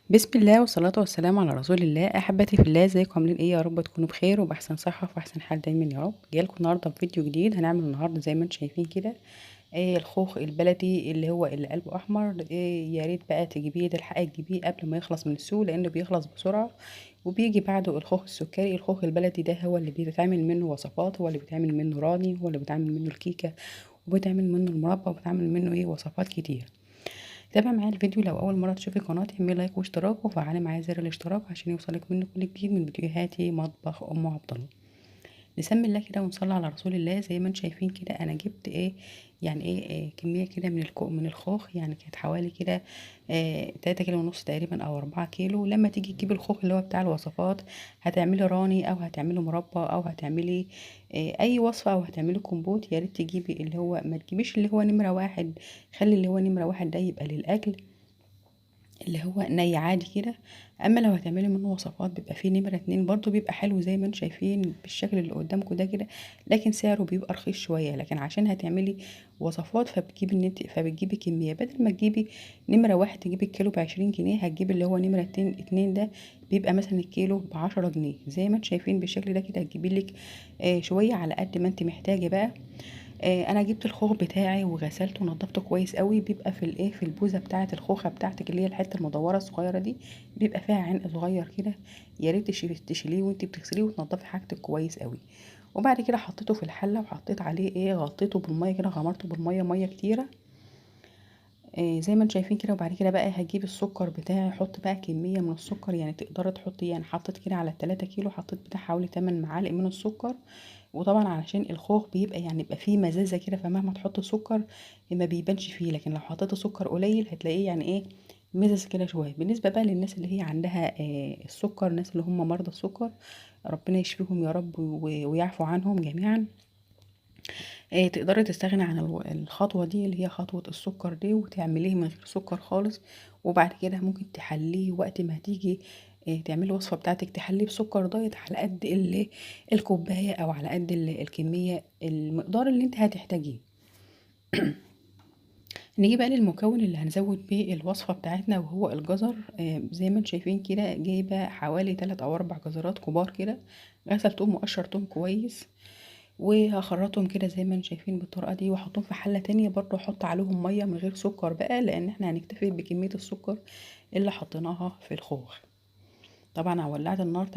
بسم الله والصلاة والسلام على رسول الله. أحبتي في الله، ازيكم عاملين ايه؟ يا رب تكونوا بخير وبأحسن صحة وفي أحسن حال دايما يا رب. جايلكم النهاردة بفيديو جديد. هنعمل النهاردة زي ما انتم شايفين كده الخوخ البلدي اللي هو اللي قلبه أحمر. يا ريت بقى تجيبيه، تلحقي تجيبيه قبل ما يخلص من السوق لأنه بيخلص بسرعة. وبيجي بعده الخوخ السكري. الخوخ البلدي ده هو اللي بيتعمل منه وصفات، هو اللي بيتعمل منه راني، هو اللي بيتعمل منه الكيكة، وبيتعمل منه المربى، وبيتعمل منه وصفات كتير. تابع معايا الفيديو. لو اول مره تشوفي قناتي اعملي لايك واشتراك وفعلي معايا زر الاشتراك عشان يوصلك منه كل جديد من فيديوهاتي مطبخ ام عبد الله. نسمي الله كده ونصلي على رسول الله. زي ما انتم شايفين كده انا جبت كميه كده من الخوخ. يعني كانت حوالي كده 3 كيلو ونص تقريبا او 4 كيلو. لما تيجي تجيبي الخوخ اللي هو بتاع الوصفات، هتعملي راني او هتعملي مربى او هتعملي اي وصفه او هتعملي كومبوت، يا ريت تجيبي اللي هو، ما تجيبيش اللي هو نمره واحد. خلي اللي هو نمره واحد ده يبقى للاكل، اللي هو ني عادي كده. اما لو هتعملي منه وصفات بيبقى فيه نمرة اتنين، برضو بيبقى حلو زي ما انتم شايفين بالشكل اللي قدامكم ده كده. لكن سعره بيبقى رخيص شوية. لكن عشان هتعملي وصفات فبتجيبي كمية، بدل ما تجيبي نمرة واحد تجيبي الكيلو ب20 جنيه، هتجيبي اللي هو نمرة اتنين ده بيبقى مثلا الكيلو ب10 جنيه. زي ما انتم شايفين بالشكل ده كده هتجيبي لك شوية على قد ما انت محتاجة بقى. انا جبت الخوخ بتاعي وغسلته ونضفته كويس قوي. بيبقى في البوزه بتاعه الخوخه بتاعتك اللي هي الحته المدوره الصغيره دي، بيبقى فيها عنق صغير كده. يا ريت تشيليه وانت بتغسليه وتنضفي حاجتك كويس قوي. وبعد كده حطيته في الحله وحطيت عليه غطيته بالميه كده، غمرته بالميه ميه كتيره زي ما انتم شايفين كده. وبعد كده بقى هجيب السكر بتاعي، احط بقى كميه من السكر. يعني تقدري تحطي، يعني حطيت كده على 3 كيلو حطيت بتاع حوالي 8 معالق من السكر. وطبعا علشان الخوخ بيبقى فيه مزازه كده، فمهما تحط سكر ما بيبانش فيه. لكن لو حطيت سكر قليل هتلاقيه مزز كده شويه. بالنسبه بقى للناس اللي هي عندها السكر، الناس اللي هم مرضى السكر، ربنا يشفيهم يا رب ويعفو عنهم جميعا. تقدري تستغني عن الخطوة دي اللي هي خطوة السكر دي، وتعمليه من غير سكر خالص. وبعد كده ممكن تحليه وقت ما تيجي تعملي الوصفة بتاعتك، تحليه بسكر دايت على قد الكوباية، او على قد الكمية، المقدار اللي انت هتحتاجيه. نيجي بقى للمكون اللي هنزود بيه الوصفة بتاعتنا وهو الجزر. زي ما انتم شايفين كده جايبة حوالي 3 او 4 جزرات كبار كده. غسلتهم وقشرتهم كويس وهخرطهم كده زي ما انتم شايفين بالطريقه دي، واحطهم في حله تانية برضو، احط عليهم ميه من غير سكر بقى، لان احنا هنكتفي بكميه السكر اللي حطيناها في الخوخ. طبعا انا ولعت النار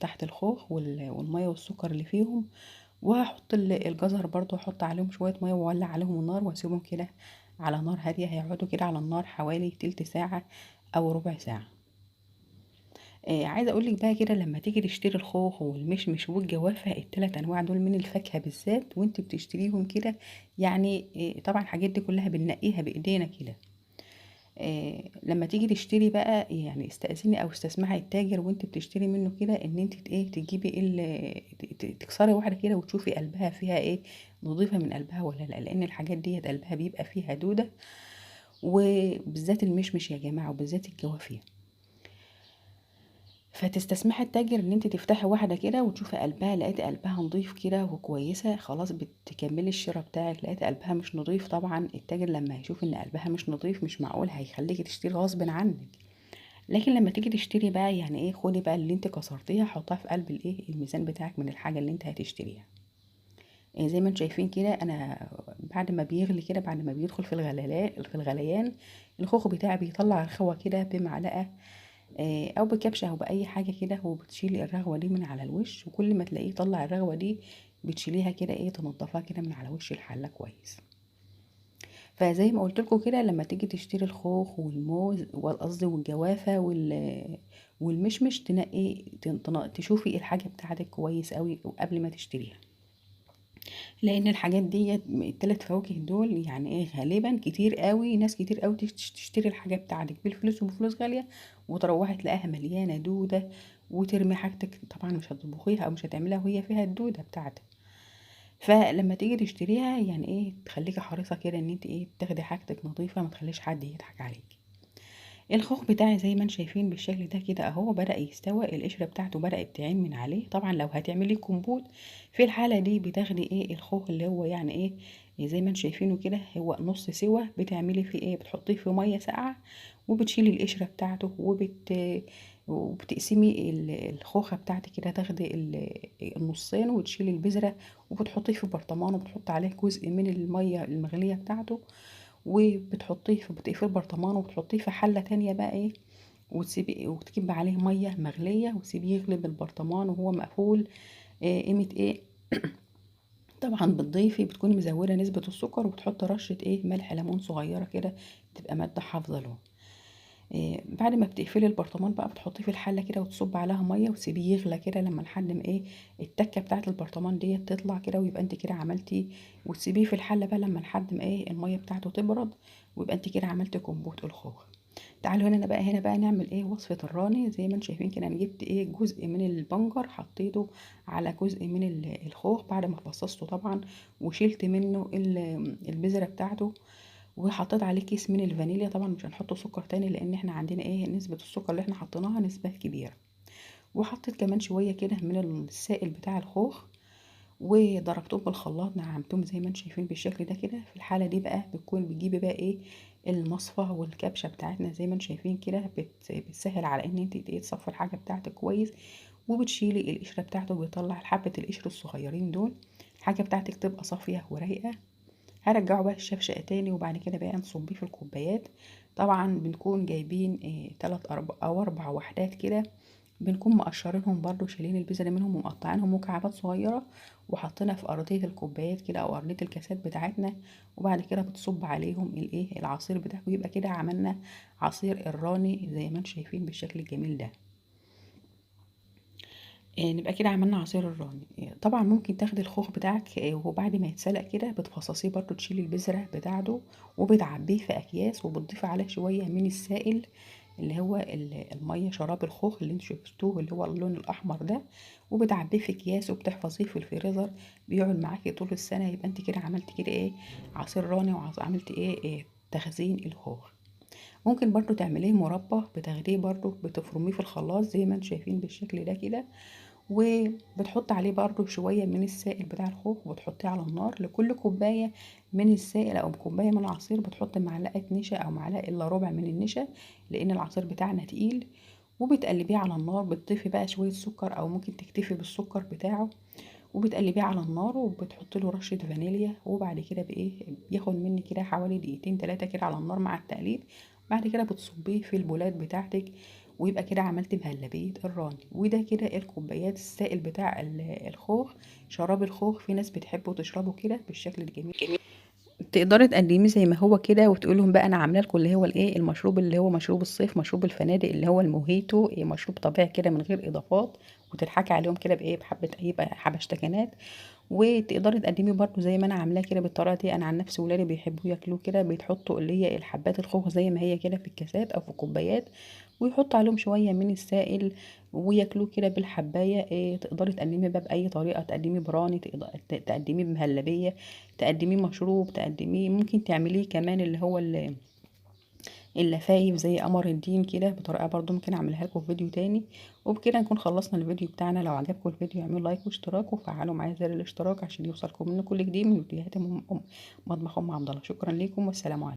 تحت الخوخ والميه والسكر اللي فيهم. وهحط الجزر برضو، احط عليهم شويه ميه واولع عليهم النار واسيبهم كده على نار هاديه. هيقعدوا كده على النار حوالي تلت ساعه او ربع ساعه. عايزه اقول لك بقى كده، لما تيجي تشتري الخوخ والمشمش والجوافه، الثلاث انواع دول من الفاكهه بالذات، وانت بتشتريهم كده، يعني طبعا الحاجات دي كلها بننقيها بايدينا كده. لما تيجي تشتري بقى، يعني استأذني او استسمحي التاجر وانت بتشتري منه كده ان انت تجيبي تكسري واحده كده وتشوفي قلبها فيها نظيفه من قلبها ولا لا، لان الحاجات ديت قلبها بيبقى فيها دوده. وبالذات المشمش يا جماعه، وبالذات الجوافه. فتستسمحي التاجر ان انت تفتحي واحده كده وتشوفي قلبها، لقيتي قلبها نضيف كده وكويسه، خلاص بتكملي الشراء بتاعك. لقيتي قلبها مش نضيف، طبعا التاجر لما هيشوف ان قلبها مش نضيف مش معقول هيخليكي تشتري غصب عنك. لكن لما تيجي تشتري بقى، خدي بقى اللي انت كسرتيها حطها في قلب الميزان بتاعك من الحاجه اللي انت هتشتريها. زي ما انتم شايفين كده انا بعد ما بيغلي كده، بعد ما بيدخل في الغليان، الخوخ بتاعي بيطلع رخوه كده بمعلقه او بكبشه او باي حاجه كده، وبتشيلي الرغوه دي من على الوش. وكل ما تلاقيه طلع الرغوه دي بتشيليها كده، تنضفها كده من على وش الحله كويس. فزي ما قلت لكم كده، لما تيجي تشتري الخوخ والموز والقصدي والجوافه والمشمش، تنقي تشوفي الحاجه بتاعتك كويس قوي قبل ما تشتريها. لان الحاجات دي التلات فواكه دول غالبا كتير قوي، ناس كتير قوي تشتري الحاجه بتاعتك بالفلوس وبفلوس غاليه، وتروحي تلاقيها مليانه دوده، وترمي حاجتك. طبعا مش هتطبخيها او مش هتعمليها وهي فيها الدوده بتاعتك. فلما تيجي تشتريها تخليكي حريصه كده ان انت تاخدي حاجتك نظيفه، ما تخليش حد يضحك عليك. الخوخ بتاعي زي ما انتم شايفين بالشكل ده كده اهو بدأ يستوى، القشرة بتاعته بدأت تعين من عليه. طبعا لو هتعملي كومبوت في الحالة دي بتاخدي الخوخ اللي هو زي ما انتم شايفينه كده هو نص سوا. بتعملي فيه ايه؟ بتحطيه في ميه ساقعه وبتشيلي القشره بتاعته وبتقسمي الخوخه بتاعتك كده، تاخدي النصين وتشيلي البذره وبتحطيه في برطمان وبتحطي عليه جزء من الميه المغليه بتاعته، بتقفلي البرطمان وبتحطيه في حله تانية بقى ايه، وتسيبي وتكبي عليه ميه مغليه وتسيبيه يغلي بالبرطمان وهو مقفول. قيمه ايه؟ طبعا بتكوني مزوده نسبه السكر وبتحطي رشه ايه، ملح ليمون صغيره كده، تبقى ماده حافظه له. بعد ما بتقفلي البرطمان بقى بتحطيه في الحله كده وتصب عليها ميه وتسيبيه يغلى كده لما لحد ما ايه، التكه بتاعه البرطمان ديت تطلع كده، ويبقى انت كده عملتي. وتسيبيه في الحله بقى لما لحد ما ايه، الميه بتاعته تبرد، ويبقى انت كده عملتي كومبوت الخوخ. تعالوا هنا بقى نعمل ايه، وصفه الراني. زي ما انتم شايفين كده انا جبت ايه، جزء من البنجر حطيته على جزء من الخوخ بعد ما فصصته طبعا، وشلت منه البذره بتاعته، وحطيت عليه كيس من الفانيليا. طبعا مش هنحط سكر تاني لان احنا عندنا ايه، نسبة السكر اللي احنا حطيناها نسبة كبيرة. وحطيت كمان شوية كده من السائل بتاع الخوخ وضربتهم بالخلاط، نعمتهم زي ما انتم شايفين بالشكل ده كده. في الحالة دي بقى بتجيبي بقى ايه، المصفى والكبشة بتاعتنا زي ما انتم شايفين كده، بتسهل على ان انت تصفي الحاجة بتاعتك كويس، وبتشيلي القشرة بتاعته، بيطلع حبة القشر الصغيرين دول، الحاجة بتاعتك تبقى صافية ورايقة. هرجعه بقى الشفشقة تاني، وبعد كده بقى نصبيه في الكوبايات. طبعا بنكون جايبين تلات أو أربع وحدات كده، بنكون مقشرينهم برضو، شايلين البذرة منهم ومقطعينهم مكعبات صغيرة، وحاطينها في أرضية الكوبايات كده أو أرضية الكاسات بتاعتنا. وبعد كده بتصب عليهم الايه، العصير بتاعه، ويبقى كده عملنا عصير الراني زي ما انتم شايفين بالشكل الجميل ده. نبقى كده عملنا عصير الراني. طبعا ممكن تاخدي الخوخ بتاعك وبعد ما يتسلق كده بتفصصيه برضو، تشيلي البذرة بتاعته وبتعبيه في اكياس، وبتضيفي عليه شوية من السائل اللي هو المية شراب الخوخ اللي انتوا شفتوه اللي هو اللون الاحمر ده، وبتعبيه في اكياس وبتحفظيه في الفريزر، بيقعد معاكي طول السنة. يبقى انت كده عملتي كده ايه، عصير راني، وعملتي ايه تخزين الخوخ. ممكن برضو تعمليه مربى، بتاخديه برضو بتفرميه في الخلاط زي ما انتم شايفين بالشكل ده كده، وبتحط عليه برضو شوية من السائل بتاع الخوخ وبتحطيه على النار. لكل كوباية من السائل او كوباية من العصير بتحط معلقة نشا او معلقة الا ربع من النشا، لان العصير بتاعنا تقيل. وبتقلبيه على النار، بتضيفي بقى شوية سكر او ممكن تكتفي بالسكر بتاعه، وبتقلبيه على النار وبتحط له رشة فانيليا. وبعد كده بايه، بياخد مني كده حوالي دقيقتين تلاتة كده على النار مع التقليب. بعد كده بتصبيه في البولات بتاعتك، ويبقى كده عملت مهلبية الراني. وده كده الكوبايات السائل بتاع الخوخ، شراب الخوخ. في ناس بتحبه تشربه كده بالشكل الجميل. تقدري تقدميه زي ما هو كده وتقول لهم بقى انا عامله لكم اللي هو الايه، المشروب اللي هو مشروب الصيف، مشروب الفنادق اللي هو الموهيتو، إيه، مشروب طبيعي كده من غير اضافات، وتضحكي عليهم كده بايه، بحبه ايه بقى، حبشتكنات. وتقدري تقدميه برضو زي ما انا عاملاه كده بالطريقه دي. انا عن نفسي ولادي بيحبوا ياكلوه كده، بتحطوا اللي هي الحبات الخوخ زي ما هي كده في الكاسات او في كوبايات، ويحط عليهم شويه من السائل وياكلوه كده بالحبايه. إيه، تقدري تقدميه بقى باي طريقه، تقدميه براني، تقدميه بمهلبيه، تقدميه مشروب، تقدميه ممكن تعمليه كمان اللي هو اللفايف زي قمر الدين كده بطريقه برضو ممكن اعملها لكم في فيديو تاني. وبكده نكون خلصنا الفيديو بتاعنا. لو عجبكم الفيديو اعملوا لايك واشتراك وفعلوا معايا زر الاشتراك عشان يوصلكم منه كل جديد من فيديوهات مطبخ ام عبد الله. شكرا لكم والسلام عليكم.